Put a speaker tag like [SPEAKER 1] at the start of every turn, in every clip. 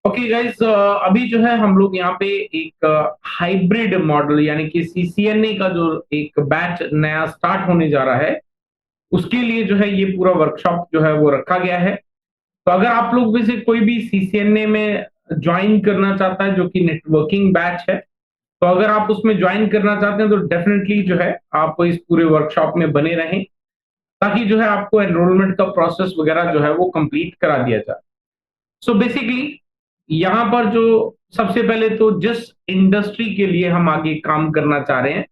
[SPEAKER 1] Okay guys, अभी जो है हम लोग यहाँ पे एक हाइब्रिड मॉडल यानी कि सीसीएनए का जो एक बैच नया स्टार्ट होने जा रहा है, उसके लिए जो है ये पूरा वर्कशॉप जो है वो रखा गया है। तो अगर आप लोग में से कोई भी सीसीएनए में ज्वाइन करना चाहता है जो कि नेटवर्किंग बैच है, तो अगर आप उसमें ज्वाइन करना चाहते हैं तो डेफिनेटली जो है आप इस पूरे वर्कशॉप में बने रहें, ताकि जो है आपको एनरोलमेंट का प्रोसेस वगैरह जो है वो कंप्लीट करा दिया जाए। सो बेसिकली यहाँ पर जो सबसे पहले तो जिस इंडस्ट्री के लिए हम आगे काम करना चाह रहे हैं,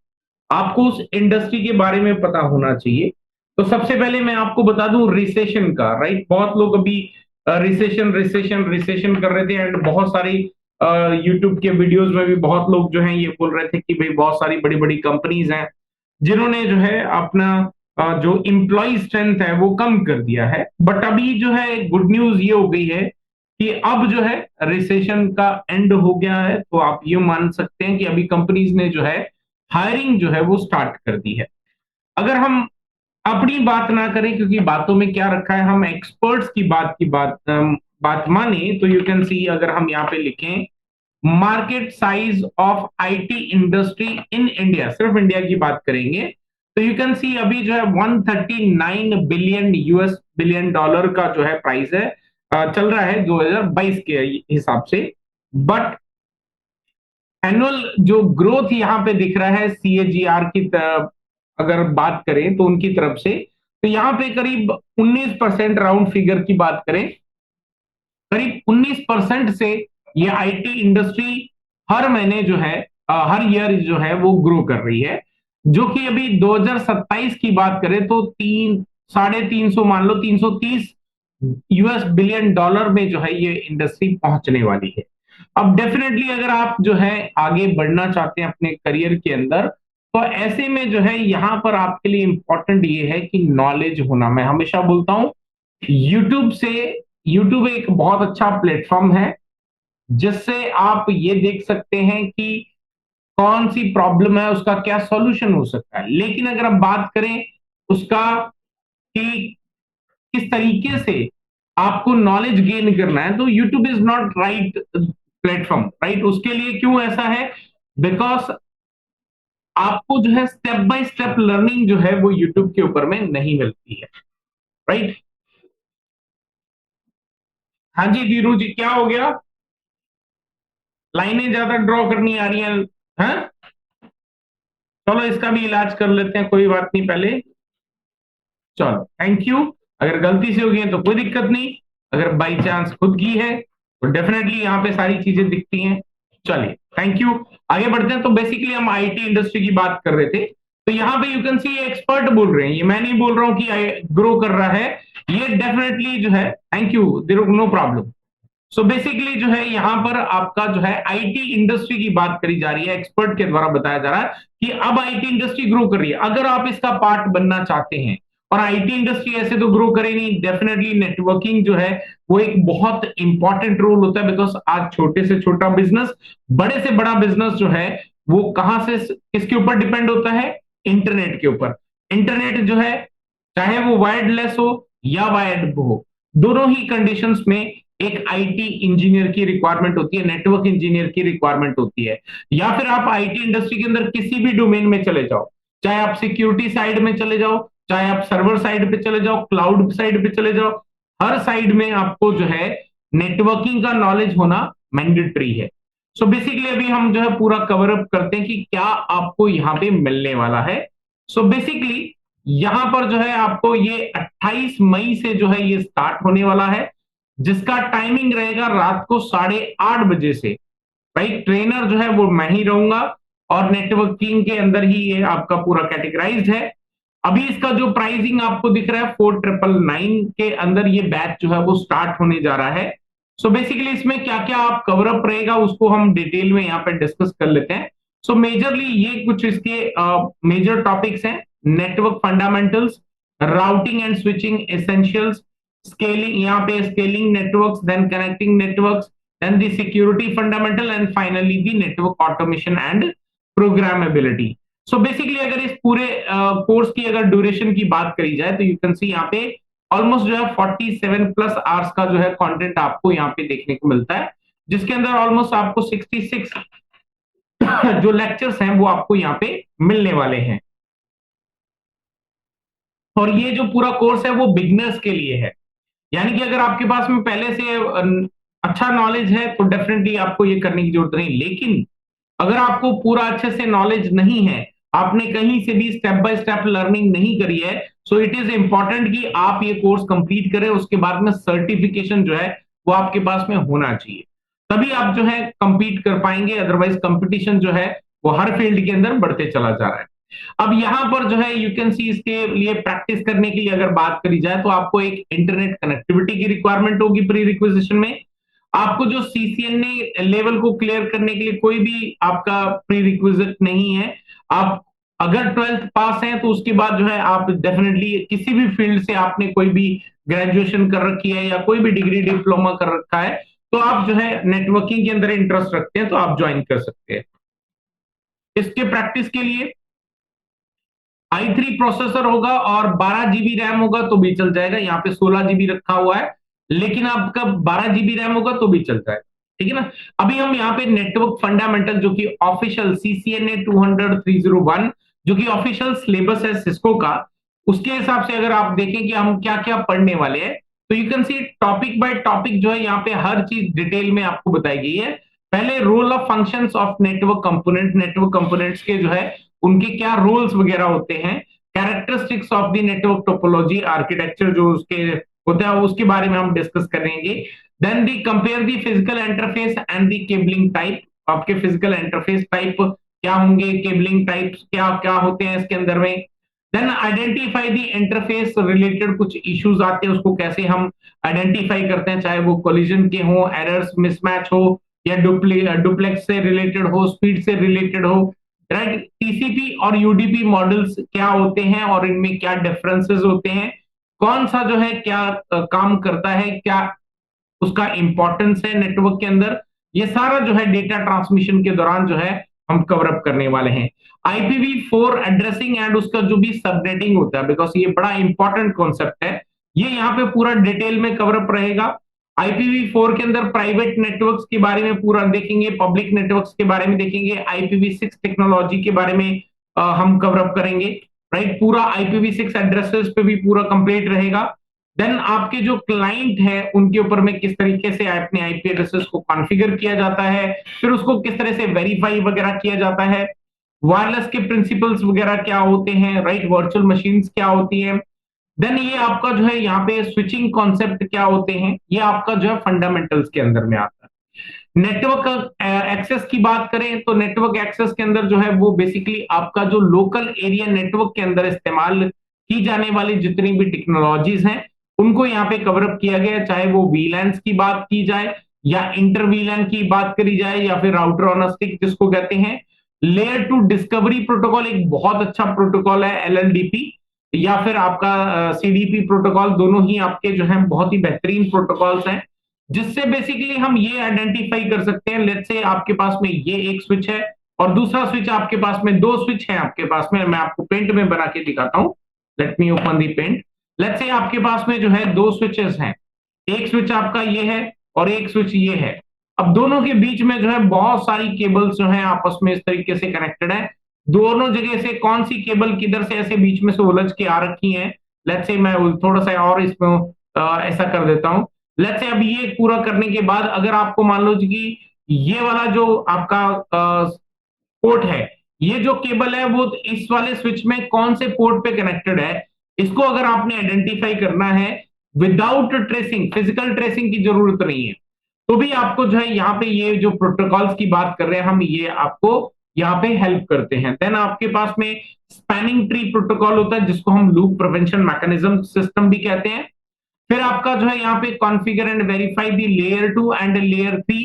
[SPEAKER 1] आपको उस इंडस्ट्री के बारे में पता होना चाहिए। तो सबसे पहले मैं आपको बता दूं रिसेशन का, राइट? बहुत लोग अभी रिसेशन रिसेशन रिसेशन कर रहे थे, एंड बहुत सारी यूट्यूब के वीडियोस में भी बहुत लोग जो हैं ये बोल रहे थे कि भाई बहुत सारी बड़ी बड़ी कंपनीज हैं जिन्होंने जो है अपना जो इम्प्लॉय स्ट्रेंथ है वो कम कर दिया है। बट अभी जो है गुड न्यूज ये हो गई है कि अब जो है रिसेशन का एंड हो गया है, तो आप ये मान सकते हैं कि अभी कंपनीज ने जो है हायरिंग जो है वो स्टार्ट कर दी है। अगर हम अपनी बात ना करें, क्योंकि बातों में क्या रखा है, हम एक्सपर्ट्स की बात माने तो यू कैन सी, अगर हम यहाँ पे लिखें market size of IT industry in India, सिर्फ इंडिया की बात करेंगे, तो यू कैन सी अभी जो है 139 बिलियन यूएस बिलियन डॉलर का जो है प्राइस है, चल रहा है 2022 के हिसाब से। बट एनुअल जो ग्रोथ यहाँ पे दिख रहा है सीएजीआर की तरफ अगर बात करें तो उनकी तरफ से, तो यहाँ पे करीब 19% राउंड फिगर की बात करें, करीब 19% से ये आईटी इंडस्ट्री हर महीने जो है हर ईयर जो है वो ग्रो कर रही है। जो कि अभी 2027 की बात करें तो 350 मान लो 330 यूएस बिलियन डॉलर में जो है ये इंडस्ट्री पहुंचने वाली है। अब डेफिनेटली अगर आप जो है आगे बढ़ना चाहते हैं अपने करियर के अंदर, तो ऐसे में जो है यहाँ पर आपके लिए इंपॉर्टेंट ये है कि नॉलेज होना। मैं हमेशा बोलता हूँ यूट्यूब से, यूट्यूब एक बहुत अच्छा प्लेटफॉर्म है जिससे आप ये देख सकते हैं कि कौन सी प्रॉब्लम है, उसका क्या सॉल्यूशन हो सकता है। लेकिन अगर आप बात करें उसका कि किस तरीके से आपको नॉलेज गेन करना है, तो YouTube is not right platform, right? उसके लिए क्यों ऐसा है? बिकॉज आपको जो है स्टेप बाय स्टेप लर्निंग जो है वो यूट्यूब के ऊपर में नहीं मिलती है, राइट? हाँ जी धीरू जी, क्या हो गया? लाइनें ज्यादा ड्रॉ करनी आ रही हैं? हाँ, चलो इसका भी इलाज कर लेते हैं, कोई बात नहीं पहले। चलो थैंक यू। अगर गलती से हो गई है तो कोई दिक्कत नहीं, अगर बाई चांस खुद की है तो डेफिनेटली यहाँ पे सारी चीजें दिखती हैं। चलिए थैंक यू, आगे बढ़ते हैं। तो बेसिकली हम आईटी इंडस्ट्री की बात कर रहे थे, तो यहाँ पे यू कैन सी एक्सपर्ट बोल रहे हैं, ये मैं नहीं बोल रहा हूँ कि ग्रो कर रहा है, ये डेफिनेटली जो है, thank you, there no problem. So basically जो है यहाँ पर आपका जो है आईटी इंडस्ट्री की बात करी जा रही है, एक्सपर्ट के द्वारा बताया जा रहा है कि अब आईटी इंडस्ट्री ग्रो कर रही है। अगर आप इसका पार्ट बनना चाहते हैं, और आईटी इंडस्ट्री ऐसे तो ग्रो करे नहीं, डेफिनेटली नेटवर्किंग जो है वो एक बहुत इंपॉर्टेंट रोल होता है। बिकॉज आज छोटे से छोटा बिजनेस, बड़े से बड़ा बिजनेस जो है वो कहां से किसके ऊपर डिपेंड होता है? इंटरनेट के ऊपर। इंटरनेट जो है चाहे वो वायरलेस हो या वायर्ड हो, दोनों ही कंडीशंस में एक आईटी इंजीनियर की रिक्वायरमेंट होती है, नेटवर्क इंजीनियर की रिक्वायरमेंट होती है। या फिर आप आईटी इंडस्ट्री के अंदर किसी भी डोमेन में चले जाओ, चाहे आप सिक्योरिटी साइड में चले जाओ, चाहे आप सर्वर साइड पे चले जाओ, क्लाउड साइड पे चले जाओ, हर साइड में आपको जो है नेटवर्किंग का नॉलेज होना मैंडेटरी है। सो बेसिकली अभी हम जो है पूरा कवर अप करते हैं कि क्या आपको यहाँ पे मिलने वाला है। सो बेसिकली यहां पर जो है आपको ये 28 मई से जो है ये स्टार्ट होने वाला है, जिसका टाइमिंग रहेगा रात को 8:30 बजे से। भाई ट्रेनर जो है वो मैं ही रहूंगा, और नेटवर्किंग के अंदर ही ये आपका पूरा कैटेगराइज्ड है। अभी इसका जो प्राइसिंग आपको दिख रहा है 4999 के अंदर ये बैच जो है वो स्टार्ट होने जा रहा है। सो बेसिकली इसमें क्या क्या आप कवर अप रहेगा उसको हम डिटेल में यहाँ पे डिस्कस कर लेते हैं। सो मेजरली ये कुछ इसके मेजर टॉपिक्स हैं: network fundamentals, routing and switching essentials, scaling, यहाँ पे scaling networks, then connecting networks, then the security fundamental, and finally the network automation and programmability. So basically अगर इस पूरे कोर्स की अगर ड्यूरेशन की बात करी जाए तो यू कैन सी यहाँ पे ऑलमोस्ट जो है 47 प्लस आवर्स का जो है कंटेंट आपको यहाँ पे देखने को मिलता है। जिसके अंदर ऑलमोस्ट आपको 66 जो लेक्चर्स हैं वो आपको यहाँ पे मिलने वाले हैं। और ये जो पूरा कोर्स है वो बिगनर्स के लिए है, यानी कि अगर आपके पास में पहले से अच्छा नॉलेज है तो डेफिनेटली आपको ये करने की जरूरत नहीं, लेकिन अगर आपको पूरा अच्छे से नॉलेज नहीं है, आपने कहीं से भी स्टेप बाय स्टेप लर्निंग नहीं करी है, सो इट इज इंपॉर्टेंट कि आप ये कोर्स कंप्लीट करें, उसके बाद में सर्टिफिकेशन जो है वो आपके पास में होना चाहिए, तभी आप जो है कंपीट कर पाएंगे। अदरवाइज कंपटीशन जो है वो हर फील्ड के अंदर बढ़ते चला जा रहा है। अब यहां पर जो है यू कैन सी, इसके लिए प्रैक्टिस करने के लिए अगर बात करी जाए तो आपको एक इंटरनेट कनेक्टिविटी की रिक्वायरमेंट होगी प्री रिक्विजिशन में। आपको जो सीसीएनए लेवल को क्लियर करने के लिए कोई भी आपका प्री रिक्विजिट नहीं है। आप अगर 12th पास हैं तो उसके बाद जो है आप डेफिनेटली किसी भी फील्ड से आपने कोई भी ग्रेजुएशन कर रखी है या कोई भी डिग्री डिप्लोमा कर रखा है, तो आप जो है नेटवर्किंग के अंदर इंटरेस्ट रखते हैं तो आप ज्वाइन कर सकते हैं। इसके प्रैक्टिस के लिए i3 प्रोसेसर होगा और 12 GB रैम होगा तो भी चल जाएगा। यहाँ पे 16 GB रखा हुआ है, लेकिन आपका 12 GB रैम होगा तो भी चल जाएगा, ठीक है ना। अभी हम यहाँ पे नेटवर्क फंडामेंटल जो कि ऑफिशियल CCNA 200-301 जो कि ऑफिशियल सिलेबस है सिस्को का, उसके हिसाब से अगर आप देखें कि हम क्या क्या पढ़ने वाले हैं, तो you can see topic by topic जो है यहाँ पे हर चीज डिटेल में आपको बताई गई है। पहले role of functions of network component, network components के जो है उनके क्या रोल्स वगैरह होते हैं, characteristics of the network topology architecture जो उसके होता है उसके बारे में हम डिस्कस करेंगे। Then the compare the physical interface and the cabling type, आपके फिजिकल इंटरफेस टाइप क्या होंगे, केबलिंग टाइप्स क्या क्या होते हैं इसके अंदर में। Then identify the interface related कुछ इश्यूज आते हैं, उसको कैसे हम आइडेंटिफाई करते हैं, चाहे वो कोलिजन के हो, एरर्स मिसमैच हो, या डुप्लेक्स से रिलेटेड हो, स्पीड से रिलेटेड हो, राइट। टीसीपी और यूडीपी मॉडल्स क्या होते हैं और इनमें क्या डिफरेंसेस होते हैं, कौन सा जो है क्या काम करता है, क्या उसका इंपॉर्टेंस है नेटवर्क के अंदर, ये सारा जो है डेटा ट्रांसमिशन के दौरान जो है हम कवर अप करने वाले हैं। IPv4 एड्रेसिंग एंड उसका जो भी सबनेटिंग होता है, बिकॉज ये बड़ा इंपॉर्टेंट कॉन्सेप्ट है, ये यहाँ पे पूरा डिटेल में कवर अप रहेगा। IPv4 के अंदर प्राइवेट नेटवर्क्स के बारे में पूरा देखेंगे, पब्लिक नेटवर्क्स के बारे में देखेंगे, IPv6 टेक्नोलॉजी के बारे में हम कवर अप करेंगे, राइट। पूरा IPv6 एड्रेसेस पे भी पूरा कंप्लीट रहेगा। देन आपके जो क्लाइंट है उनके ऊपर में किस तरीके से अपने आईपी एड्रेसेस को कॉन्फ़िगर किया जाता है, फिर उसको किस तरह से वेरीफाई वगैरह किया जाता है, वायरलेस के प्रिंसिपल्स वगैरह क्या होते हैं, राइट, वर्चुअल मशीन्स क्या होती हैं। देन ये आपका जो है यहाँ पे स्विचिंग कॉन्सेप्ट क्या होते हैं, ये आपका जो है फंडामेंटल्स के अंदर में आता है। नेटवर्क एक्सेस की बात करें तो नेटवर्क एक्सेस के अंदर जो है वो बेसिकली आपका जो लोकल एरिया नेटवर्क के अंदर इस्तेमाल की जाने वाली जितनी भी टेक्नोलॉजीज हैं उनको यहाँ पे कवर अप किया गया, चाहे वो वीलैंस की बात की जाए या इंटर वीलैन की बात करी जाए या फिर राउटर ऑन अ स्टिक जिसको कहते हैं। लेयर 2 डिस्कवरी प्रोटोकॉल एक बहुत अच्छा प्रोटोकॉल है, LLDP या फिर आपका CDP प्रोटोकॉल, दोनों ही आपके जो है बहुत ही बेहतरीन प्रोटोकॉल्स हैं, जिससे बेसिकली हम ये आइडेंटिफाई कर सकते हैं, लेट्स से आपके पास में ये एक स्विच है और दूसरा स्विच आपके पास में, दो स्विच है आपके पास में, मैं आपको पेंट में बना के दिखाता हूं। Let me open the paint. Let's say आपके पास में जो है दो स्विचेस हैं, एक स्विच आपका ये है और एक स्विच ये है। अब दोनों के बीच में जो है बहुत सारी केबल्स जो है आपस में इस तरीके से कनेक्टेड है, दोनों जगह से कौन सी केबल किधर से ऐसे बीच में से उलझ के आ रखी है। लेट्स से मैं थोड़ा सा और इसमें ऐसा कर देता हूं। लेट्स से अब ये पूरा करने के बाद अगर आपको मान लो कि ये वाला जो आपका पोर्ट है, ये जो केबल है वो इस वाले स्विच में कौन से पोर्ट पे कनेक्टेड है, इसको अगर आपने आइडेंटिफाई करना है विदाउट ट्रेसिंग, फिजिकल ट्रेसिंग की जरूरत नहीं है, तो भी आपको जो है यहाँ पे ये जो प्रोटोकॉल्स की बात कर रहे हैं हम, ये आपको यहाँ पे हेल्प करते हैं। देन आपके पास में स्पैनिंग ट्री प्रोटोकॉल होता है जिसको हम लूप प्रिवेंशन मैकेनिज्म सिस्टम भी कहते हैं। फिर आपका जो है यहाँ पे configure and verify the layer 2 and layer 3,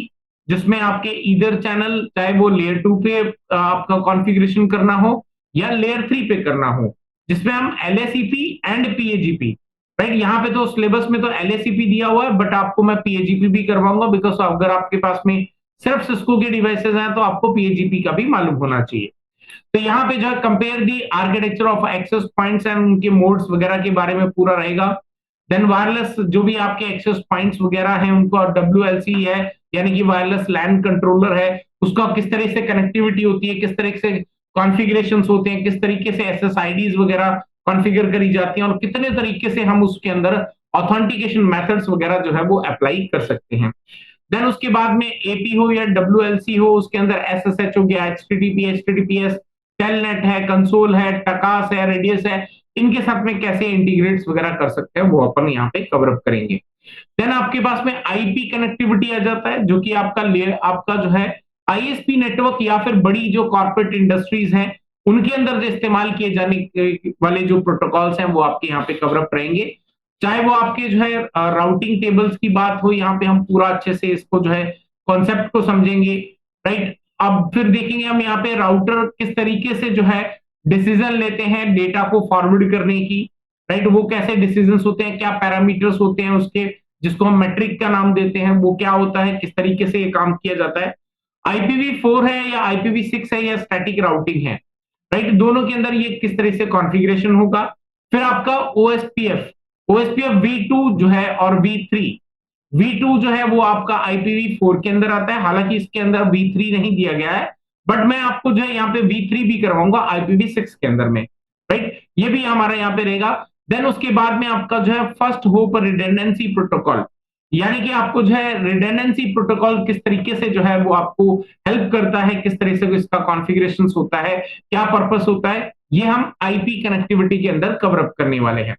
[SPEAKER 1] जिसमें आपके ईदर चैनल चाहे वो लेयर 2 पे आपका कॉन्फ़िगरेशन करना हो या लेयर 3 पे करना हो, जिसमें हम LACP एंड PAGP, राइट। यहाँ पे तो सिलेबस में तो LACP दिया हुआ है, बट आपको मैं PAGP भी करवाऊंगा, बिकॉज अगर आपके पास में सिर्फ सिस्को के डिवाइसेस हैं तो आपको PAGP का भी मालूम होना चाहिए। तो यहाँ पे जो है compare the architecture of access points and उनके मोड्स वगैरह के बारे में पूरा रहेगा। देन वायरलेस जो भी आपके एक्सेस पॉइंट्स वगैरह हैं उनको WLC है यानी कि वायरलेस लैन कंट्रोलर है, उसका किस तरह से कनेक्टिविटी होती है, किस तरह से कॉन्फ़िगरेशंस होते हैं, किस तरीके से एसएसआईडीज वगैरह कॉन्फ़िगर करी जाती हैं और कितने तरीके से हम उसके अंदर ऑथेंटिकेशन मेथड्स वगैरह जो है वो अप्लाई कर सकते हैं। देन उसके बाद में एपी हो या डब्ल्यूएलसी हो, उसके अंदर एसएसएच हो गया, एचटीटीपी, एचटीटीपीएस, टेलनेट है, कंसोल है, टकास है, रेडियस है, इनके साथ में कैसे इंटीग्रेट्स वगैरह कर सकते हैं वो अपन यहाँ पे कवर अप करेंगे। देन आपके पास में आईपी कनेक्टिविटी आ जाता है, जो कि आपका जो है आईएसपी नेटवर्क या फिर बड़ी जो कॉर्पोरेट इंडस्ट्रीज हैं उनके अंदर जो इस्तेमाल किए जाने वाले जो प्रोटोकॉल्स हैं वो आपके यहाँ पे कवर अप रहेंगे। चाहे वो आपके जो है राउटिंग टेबल्स की बात हो, यहाँ पे हम पूरा अच्छे से इसको जो है कॉन्सेप्ट को समझेंगे, राइट। अब फिर देखेंगे हम यहाँ पे राउटर किस तरीके से जो है डिसीजन लेते हैं डेटा को फॉरवर्ड करने की, राइट। वो कैसे डिसीजंस होते हैं, क्या पैरामीटर्स होते हैं उसके, जिसको हम मेट्रिक का नाम देते हैं, वो क्या होता है, किस तरीके से ये काम किया जाता है। IPv4 है या IPv6 है या स्टैटिक राउटिंग है, राइट, दोनों के अंदर ये किस तरह से कॉन्फ़िगरेशन होगा। फिर आपका ओएसपीएफ, ओएसपीएफ V2 जो है और V3, V2 जो है वो आपका IPv4 के अंदर आता है, हालांकि इसके अंदर V3 नहीं दिया गया है, बट मैं आपको जो है यहाँ पे V3 भी करवाऊंगा IPv6 के अंदर में, राइट। ये भी हमारा यहाँ पे रहेगा। देन उसके बाद में आपका जो है फर्स्ट होप रिडंडेंसी प्रोटोकॉल, यानी कि आपको जो है रिडंडेंसी प्रोटोकॉल किस तरीके से जो है वो आपको हेल्प करता है, किस तरह से इसका कॉन्फ़िगरेशन होता है, क्या पर्पस होता है, ये हम आईपी कनेक्टिविटी के अंदर कवर अप करने वाले हैं।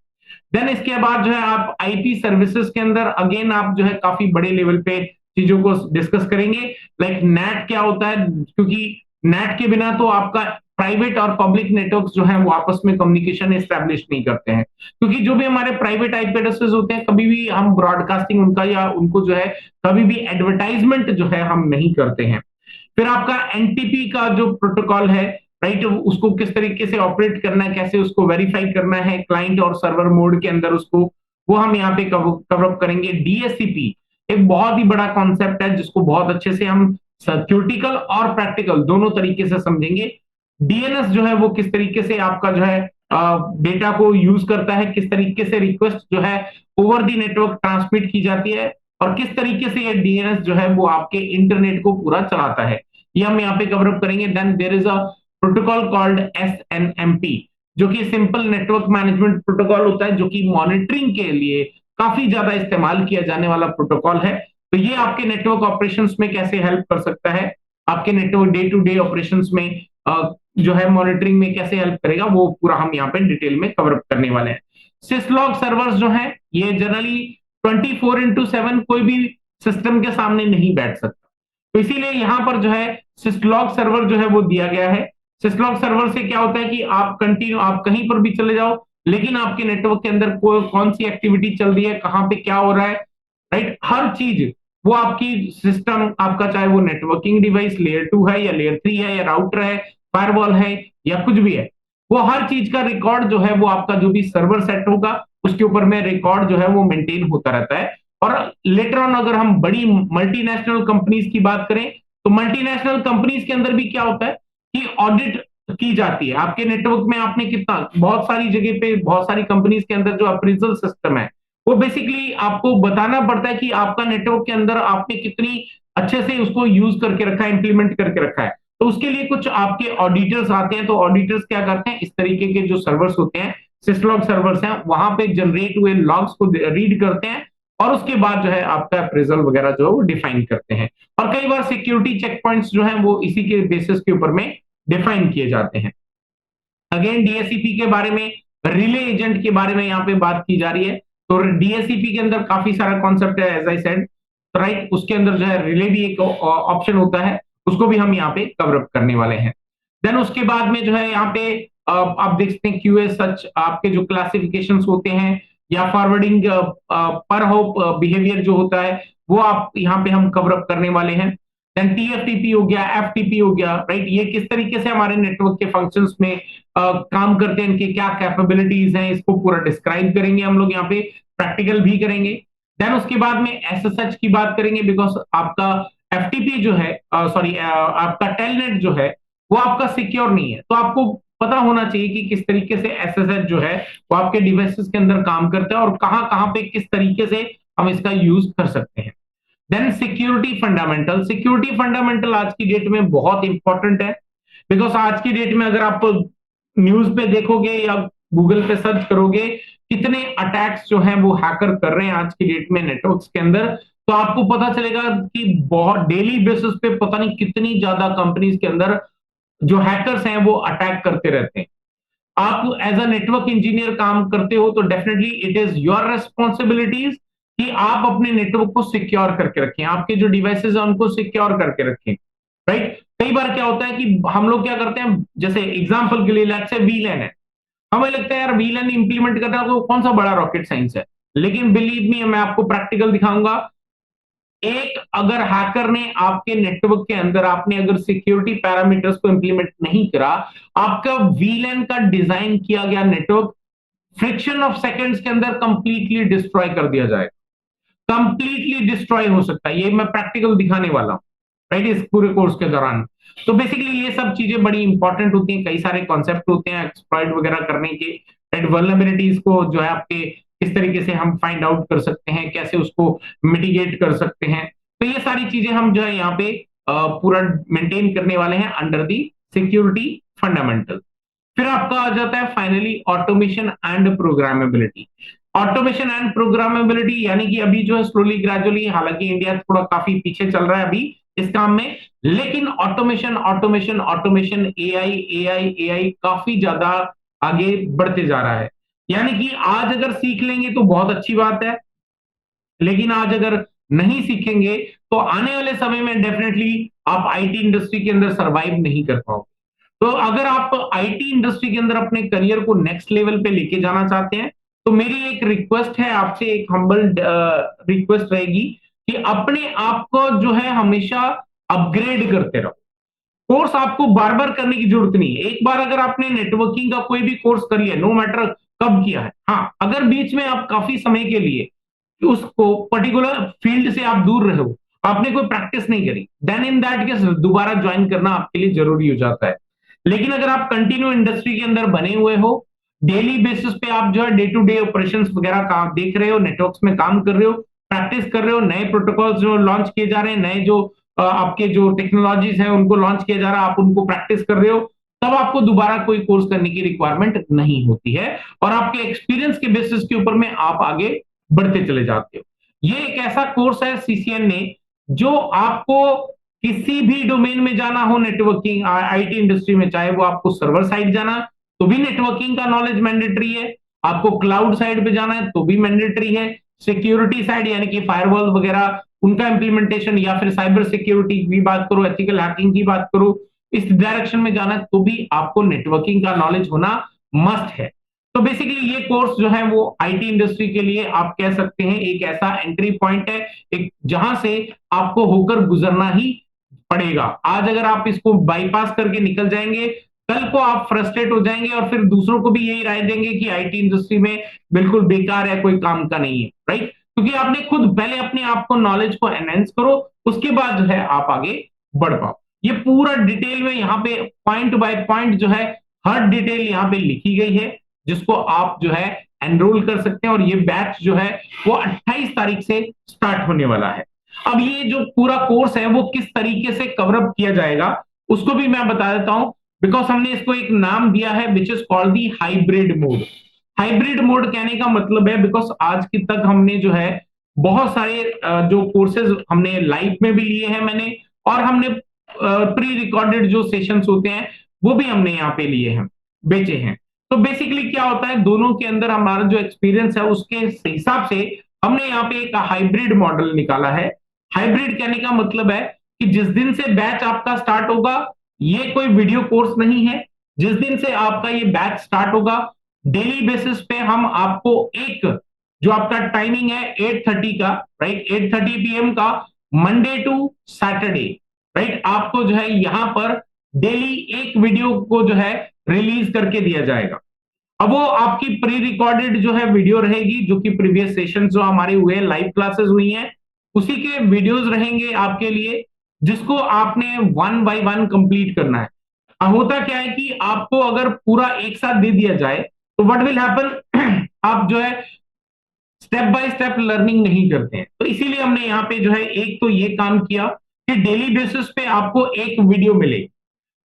[SPEAKER 1] देन इसके बाद जो है आप आईपी सर्विसेज के अंदर अगेन आप जो है काफी बड़े लेवल पे चीजों को डिस्कस करेंगे, लाइक नेट क्या होता है, क्योंकि नेट के बिना तो आपका प्राइवेट और पब्लिक नेटवर्क जो है वो आपस में कम्युनिकेशन एस्टेब्लिश नहीं करते हैं, क्योंकि जो भी हमारे प्राइवेट आईपी एड्रेसेस होते हैं कभी भी हम ब्रॉडकास्टिंग उनका या उनको जो है कभी भी एडवर्टाइजमेंट जो है हम नहीं करते हैं। फिर आपका एनटीपी का जो प्रोटोकॉल है, राइट, उसको किस तरीके से ऑपरेट करना है, कैसे उसको वेरीफाई करना है क्लाइंट और सर्वर मोड के अंदर उसको, वो हम यहाँ पे कवर अप करेंगे। डीएससीपी एक बहुत ही बड़ा कॉन्सेप्ट है जिसको बहुत अच्छे से हम थ्योरेटिकल और प्रैक्टिकल दोनों तरीके से समझेंगे। डीएनएस जो है वो किस तरीके से आपका जो है डेटा को यूज करता है, किस तरीके से रिक्वेस्ट जो है ओवर दी नेटवर्क ट्रांसमिट की जाती है और किस तरीके से ये डीएनएस जो है वो आपके इंटरनेट को पूरा चलाता है, ये हम यहाँ पे कवर अप करेंगे। Then there is a protocol called SNMP, जो कि सिंपल नेटवर्क मैनेजमेंट प्रोटोकॉल होता है, जो कि मॉनिटरिंग के लिए काफी ज्यादा इस्तेमाल किया जाने वाला प्रोटोकॉल है। तो ये आपके नेटवर्क ऑपरेशंस में कैसे हेल्प कर सकता है, आपके network day to day operations में जो है मॉनिटरिंग में कैसे हेल्प करेगा, वो पूरा हम यहाँ पे डिटेल में कवर अप करने वाले हैं। सिसलॉग सर्वर्स जो है ये जनरली 24/7 कोई भी सिस्टम के सामने नहीं बैठ सकता, तो इसीलिए यहाँ पर जो है सिसलॉग सर्वर जो है वो दिया गया है। सिसलॉग सर्वर से क्या होता है कि आप कंटिन्यू आप कहीं पर भी चले जाओ, लेकिन आपके नेटवर्क के अंदर कौन सी एक्टिविटी चल रही है, कहाँ पे क्या हो रहा है, राइट, हर चीज वो आपकी सिस्टम आपका, चाहे वो नेटवर्किंग डिवाइस लेयर 2 है या लेयर 3 है या राउटर है, फायरवॉल है या कुछ भी है, वो हर चीज का रिकॉर्ड जो है वो आपका जो भी सर्वर सेट होगा उसके ऊपर में रिकॉर्ड जो है वो मेंटेन होता रहता है। और लेटर ऑन अगर हम बड़ी मल्टीनेशनल कंपनीज की बात करें तो मल्टीनेशनल कंपनीज के अंदर भी क्या होता है कि ऑडिट की जाती है आपके नेटवर्क में, आपने कितना, बहुत सारी जगह पे बहुत सारी कंपनीज के अंदर जो अप्रेजल सिस्टम है वो बेसिकली आपको बताना पड़ता है कि आपका नेटवर्क के अंदर आपने कितनी अच्छे से उसको यूज करके रखा है, इंप्लीमेंट करके रखा है। तो उसके लिए कुछ आपके ऑडिटर्स आते हैं, तो ऑडिटर्स क्या करते हैं, इस तरीके के जो सर्वर्स होते हैं, सिसलॉग सर्वर्स हैं, वहां पे जनरेट हुए लॉग्स को रीड करते हैं और उसके बाद जो है आपका अप्रेजल वगैरह जो है वो डिफाइन करते हैं। और कई बार सिक्योरिटी चेक पॉइंट्स जो है वो इसी के बेसिस के ऊपर में डिफाइन किए जाते हैं। अगेन डीएससीपी के बारे में, रिले एजेंट के बारे में यहाँ पे बात की जा रही है। तो डीएससीपी के अंदर काफी सारा कॉन्सेप्ट है एज आई सेड, राइट, उसके अंदर जो है रिले भी एक ऑप्शन होता है, उसको भी हम यहाँ पे कवर अप करने वाले हैं। देन उसके बाद में जो है यहाँ पे आप देख सकते हैं क्यूए सच आपके जो क्लासिफिकेशंस होते हैं या फॉरवर्डिंग पर होप बिहेवियर जो होता है वो आप यहाँ पे हम कवर अप करने वाले हैं। देन टीएफटीपी हो गया, एफटीपी हो गया, राइट, ये किस तरीके से हमारे नेटवर्क के फंक्शंस में काम करते हैं, इनके क्या कैपेबिलिटीज हैं, इसको पूरा डिस्क्राइब करेंगे हम लोग यहाँ पे, प्रैक्टिकल भी करेंगे। देन उसके बाद में एसएसएच की बात करेंगे, बिकॉज आपका एफटीपी जो है सॉरी आपका टेलनेट जो है वो आपका सिक्योर नहीं है, तो आपको पता होना चाहिए कि किस तरीके से एसएसएच जो है वो आपके डिवाइसेस के अंदर काम करता है और कहाँ कहाँ पे किस तरीके से हम इसका यूज कर सकते हैं। Then security fundamental. Security fundamental आज की डेट में बहुत इंपॉर्टेंट है, बिकॉज आज की डेट में अगर आप न्यूज पे देखोगे या गूगल पे सर्च करोगे कितने अटैक्स जो हैं वो हैकर कर रहे हैं आज की डेट में नेटवर्क्स के अंदर, तो आपको पता चलेगा कि बहुत डेली बेसिस पे पता नहीं कितनी ज्यादा कंपनीज के अंदर जो हैकर्स हैं वो अटैक करते रहते हैं। आप एज अ नेटवर्क इंजीनियर काम करते हो तो definitely it is your responsibilities कि आप अपने नेटवर्क को सिक्योर करके रखें, आपके जो डिवाइसेज हैं उनको सिक्योर करके रखें, राइट। कई बार क्या होता है कि हम लोग क्या करते हैं, जैसे एग्जांपल के लिए लेट्स से वीलैन है, हमें लगता है यार वीलैन इंप्लीमेंट करना तो कौन सा बड़ा रॉकेट साइंस है, लेकिन बिलीव मी मैं आपको प्रैक्टिकल दिखाऊंगा। एक अगर हैकर ने आपके नेटवर्क के अंदर आपने अगर सिक्योरिटी पैरामीटर्स को इंप्लीमेंट नहीं करा, आपका वीलैन का डिजाइन किया गया नेटवर्क फ्रिक्शन ऑफ सेकंड्स के अंदर कंप्लीटली डिस्ट्रॉय कर दिया जाएगा, कंप्लीटली डिस्ट्रॉय हो सकता है। ये मैं प्रैक्टिकल दिखाने वाला हूं, राइट, इस पूरे कोर्स के दौरान। तो बेसिकली ये सब चीजें बड़ी इंपॉर्टेंट होती हैं, कई सारे कॉन्सेप्ट होते हैं एक्सप्लॉइट वगैरह करने के, राइट। वल्नरेबिलिटीज को जो है आपके किस तरीके से हम फाइंड आउट कर सकते हैं, कैसे उसको मिटिगेट कर सकते हैं, तो ये सारी चीजें हम जो है यहाँ पे पूरा मेंटेन करने वाले हैं अंडर दी सिक्योरिटी फंडामेंटल। फिर आपका आ जाता है finally automation and programmability. Automation and programmability यानी कि अभी जो है स्लोली ग्रेजुअली, हालांकि इंडिया थोड़ा काफी पीछे चल रहा है अभी इस काम में, लेकिन automation automation automation, AI AI AI काफी ज्यादा आगे बढ़ते जा रहा है। यानी कि आज अगर सीख लेंगे तो बहुत अच्छी बात है, लेकिन आज अगर नहीं सीखेंगे तो आने वाले समय में डेफिनेटली आप आईटी इंडस्ट्री के अंदर सरवाइव नहीं कर पाओगे। तो अगर आप आईटी इंडस्ट्री के अंदर अपने करियर को नेक्स्ट लेवल पे लेके जाना चाहते हैं, तो मेरी एक रिक्वेस्ट है आपसे, एक हम्बल रिक्वेस्ट रहेगी कि अपने आप को जो है हमेशा अपग्रेड करते रहो। कोर्स आपको बार बार करने की जरूरत नहीं है। एक बार अगर आपने नेटवर्किंग का कोई भी कोर्स कर लिया, नो मैटर कब किया है, हाँ, अगर बीच में आप काफी समय के लिए उसको पर्टिकुलर फील्ड से आप दूर रहे हो, आपने कोई प्रैक्टिस नहीं करी, देन इन दैट केस दोबारा ज्वाइन करना आपके लिए जरूरी हो जाता है। लेकिन अगर आप कंटिन्यू इंडस्ट्री के अंदर बने हुए हो, डेली बेसिस पे आप जो है डे टू डे ऑपरेशंस वगैरह काम देख रहे हो, नेटवर्क्स में काम कर रहे हो, प्रैक्टिस कर रहे हो, नए प्रोटोकॉल्स जो लॉन्च किए जा रहे हैं, नए जो आपके जो टेक्नोलॉजीज हैं उनको लॉन्च किया जा रहा है, आप उनको प्रैक्टिस कर रहे हो, तब आपको दोबारा कोई कोर्स करने की रिक्वायरमेंट नहीं होती है, और आपके एक्सपीरियंस के बेसिस के ऊपर में आप आगे बढ़ते चले जाते हो। ये एक ऐसा कोर्स है सीसीएन ने, जो आपको किसी भी डोमेन में जाना हो नेटवर्किंग आईटी इंडस्ट्री में, चाहे वो आपको सर्वर साइड जाना तो भी नेटवर्किंग का नॉलेज मैंडेटरी है, आपको क्लाउड साइड पे जाना है तो भी मैंडेटरी है, सिक्योरिटी साइड यानी कि फायरवॉल वगैरह उनका इंप्लीमेंटेशन, या फिर साइबर सिक्योरिटी की बात करो, एथिकल हैकिंग की बात करो, इस डायरेक्शन में जाना है तो भी आपको नेटवर्किंग का नॉलेज होना मस्ट है। तो बेसिकली ये कोर्स जो है वो आईटी इंडस्ट्री के लिए आप कह सकते हैं एक ऐसा एंट्री पॉइंट है, एक जहां से आपको होकर गुजरना ही पड़ेगा। आज अगर आप इसको बाईपास करके निकल जाएंगे, कल को आप फ्रस्ट्रेट हो जाएंगे और फिर दूसरों को भी यही राय देंगे कि आईटी इंडस्ट्री में बिल्कुल बेकार है, कोई काम का नहीं है, राइट। क्योंकि आपने खुद पहले अपने आप को नॉलेज को एनहेंस करो, उसके बाद जो है आप आगे बढ़ पाओ। ये पूरा डिटेल में यहाँ पे पॉइंट बाय पॉइंट जो है हर डिटेल यहाँ पे लिखी गई है, जिसको आप जो है एनरोल कर सकते हैं। और ये बैच जो है वो 28 तारीख से स्टार्ट होने वाला है। अब ये जो पूरा कोर्स है वो किस तरीके से कवरअप किया जाएगा उसको भी मैं बता देता हूं, बिकॉज हमने इसको एक नाम दिया है which is called the hybrid mode. Hybrid mode कहने का मतलब है, बिकॉज आज की तक हमने जो है बहुत सारे जो कोर्सेज हमने लाइव में भी लिए हैं मैंने, और हमने प्री रिकॉर्डेड जो सेशंस होते हैं वो भी हमने यहाँ पे लिए हैं, बेचे हैं। तो बेसिकली क्या होता है, दोनों के अंदर हमारा जो एक्सपीरियंस है उसके हिसाब से हमने यहाँ पे एक हाइब्रिड मॉडल निकाला है। हाइब्रिड कहने का मतलब है कि जिस दिन से बैच आपका स्टार्ट होगा, ये कोई वीडियो कोर्स नहीं है, जिस दिन से आपका ये बैच स्टार्ट होगा डेली बेसिस पे हम आपको एक जो आपका टाइमिंग है 8:30 का, राइट, 8:30 PM का, मंडे टू सैटरडे, राइट, आपको जो है यहां पर डेली एक वीडियो को जो है रिलीज करके दिया जाएगा। अब वो आपकी प्री रिकॉर्डेड जो है वीडियो रहेगी, जो कि प्रीवियस सेशन जो हमारे हुए लाइव क्लासेस हुई हैं उसी के वीडियोस रहेंगे आपके लिए, जिसको आपने वन बाय वन कंप्लीट करना है। अब होता क्या है कि आपको अगर पूरा एक साथ दे दिया जाए तो व्हाट विल हैपन, आप जो है स्टेप बाय स्टेप लर्निंग नहीं करते हैं। तो इसीलिए हमने यहाँ पे जो है एक तो ये काम किया कि डेली बेसिस पे आपको एक वीडियो मिले,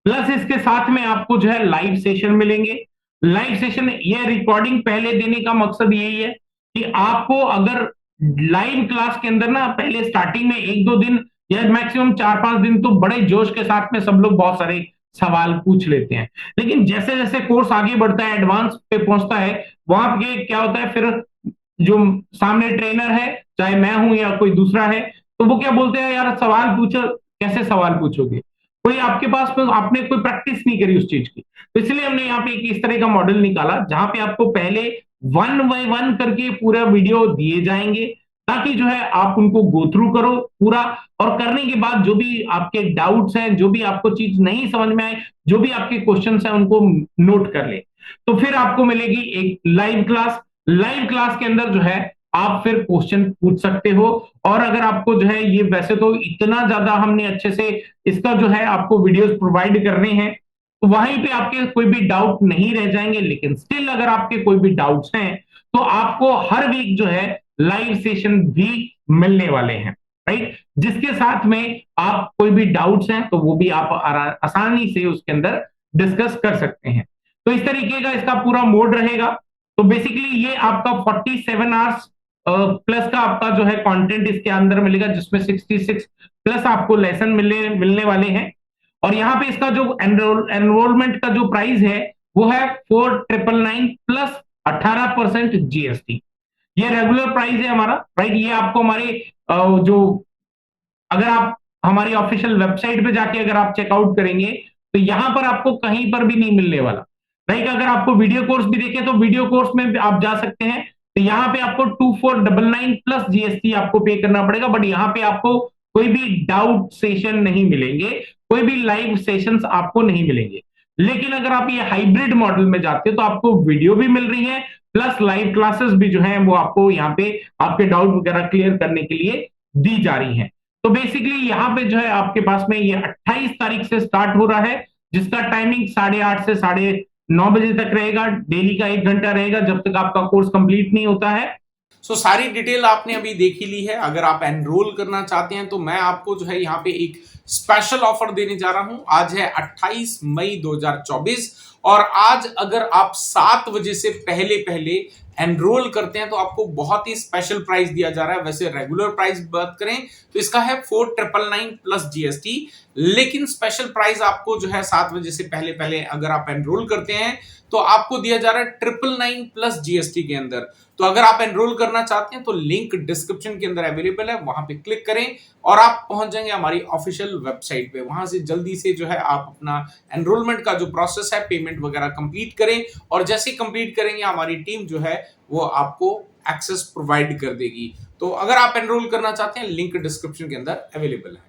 [SPEAKER 1] प्लस इसके साथ में आपको जो है लाइव सेशन मिलेंगे। लाइव सेशन ये रिकॉर्डिंग पहले देने का मकसद यही है कि आपको अगर लाइव क्लास के अंदर ना पहले स्टार्टिंग में 1-2 दिन या मैक्सिमम 4-5 दिन तो बड़े जोश के साथ में सब लोग बहुत सारे सवाल पूछ लेते हैं, लेकिन जैसे जैसे कोर्स आगे बढ़ता है, एडवांस पे पहुंचता है, वहां पे क्या होता है, फिर जो सामने ट्रेनर है, चाहे मैं हूं या कोई दूसरा है, तो वो क्या बोलते हैं, यार सवाल पूछो, कैसे सवाल पूछोगे, कोई आपके पास में आपने कोई प्रैक्टिस नहीं करी उस चीज की। तो इसलिए हमने यहाँ पे एक इस तरह का मॉडल निकाला जहां पे आपको पहले 1 बाय 1 करके पूरा वीडियो दिए जाएंगे, ताकि जो है आप उनको गो थ्रू करो पूरा, और करने के बाद जो भी आपके डाउट्स हैं, जो भी आपको चीज नहीं समझ में आए, जो भी आपके क्वेश्चंस हैं, उनको नोट कर ले। तो फिर आपको मिलेगी एक लाइव क्लास। लाइव क्लास के अंदर जो है आप फिर क्वेश्चन पूछ सकते हो, और अगर आपको जो है ये वैसे तो इतना ज्यादा हमने अच्छे से इसका जो है आपको वीडियोस प्रोवाइड करने हैं, तो वहीं पे आपके कोई भी डाउट नहीं रह जाएंगे, लेकिन स्टिल अगर आपके कोई भी डाउट्स हैं तो आपको हर वीक जो है लाइव सेशन भी मिलने वाले हैं, राइट, जिसके साथ में आप कोई भी डाउट्स हैं तो वो भी आप आसानी से उसके अंदर डिस्कस कर सकते हैं। तो इस तरीके का इसका पूरा मोड रहेगा। तो बेसिकली ये आपका 47 आवर्स प्लस का आपका जो है कंटेंट इसके अंदर मिलेगा, जिसमें 66 प्लस आपको लेसन मिलने मिलने वाले हैं। और यहाँ पे इसका जो एनरोलमेंट का जो प्राइस है वो है 4999 प्लस 18% जीएसटी। ये रेगुलर प्राइस है हमारा, राइट। ये आपको हमारे जो, अगर आप हमारी ऑफिशियल वेबसाइट पे जाके अगर आप चेकआउट करेंगे तो यहां पर आपको कहीं पर भी नहीं मिलने वाला, राइट। अगर आपको वीडियो कोर्स भी देखे तो वीडियो कोर्स में भी आप जा सकते हैं, तो यहाँ पे आपको 2499 प्लस जीएसटी आपको पे करना पड़ेगा, बट यहाँ पे आपको कोई भी डाउट सेशन नहीं मिलेंगे, कोई भी लाइव सेशंस आपको नहीं मिलेंगे। लेकिन अगर आप ये हाइब्रिड मॉडल में जाते हो तो आपको वीडियो भी मिल रही है, प्लस लाइव क्लासेस भी जो है वो आपको यहाँ पे आपके डाउट वगैरह क्लियर करने के लिए दी जा रही है। तो बेसिकली यहाँ पे जो है आपके पास में ये 28 तारीख से स्टार्ट हो रहा है, जिसका टाइमिंग 8:30 से 9:30 तक रहेगा। डेली का 1 घंटा रहेगा जब तक आपका कोर्स कंप्लीट नहीं होता है।
[SPEAKER 2] सारी डिटेल आपने अभी देख ही ली है। अगर आप एनरोल करना चाहते हैं तो मैं आपको जो है यहाँ पे एक स्पेशल ऑफर देने जा रहा हूं। आज है 28 मई 2024 और आज अगर आप 7 बजे से पहले पहले एनरोल करते हैं तो आपको बहुत ही स्पेशल प्राइस दिया जा रहा है। वैसे रेगुलर प्राइस बात करें तो इसका है 4999 प्लस जीएसटी, लेकिन स्पेशल प्राइस आपको जो है 7 बजे से पहले पहले अगर आप एनरोल करते हैं तो आपको दिया जा रहा है 999 प्लस जीएसटी के अंदर। तो अगर आप एनरोल करना चाहते हैं तो लिंक डिस्क्रिप्शन के अंदर अवेलेबल है, वहां पे क्लिक करें और आप पहुंच जाएंगे हमारी ऑफिशियल वेबसाइट पे। वहां से जल्दी से जो है आप अपना एनरोलमेंट का जो प्रोसेस है, पेमेंट वगैरह कंप्लीट करें, और जैसे कंप्लीट करेंगे हमारी टीम जो है वो आपको एक्सेस प्रोवाइड कर देगी। तो अगर आप एनरोल करना चाहते हैं लिंक डिस्क्रिप्शन के अंदर अवेलेबल है।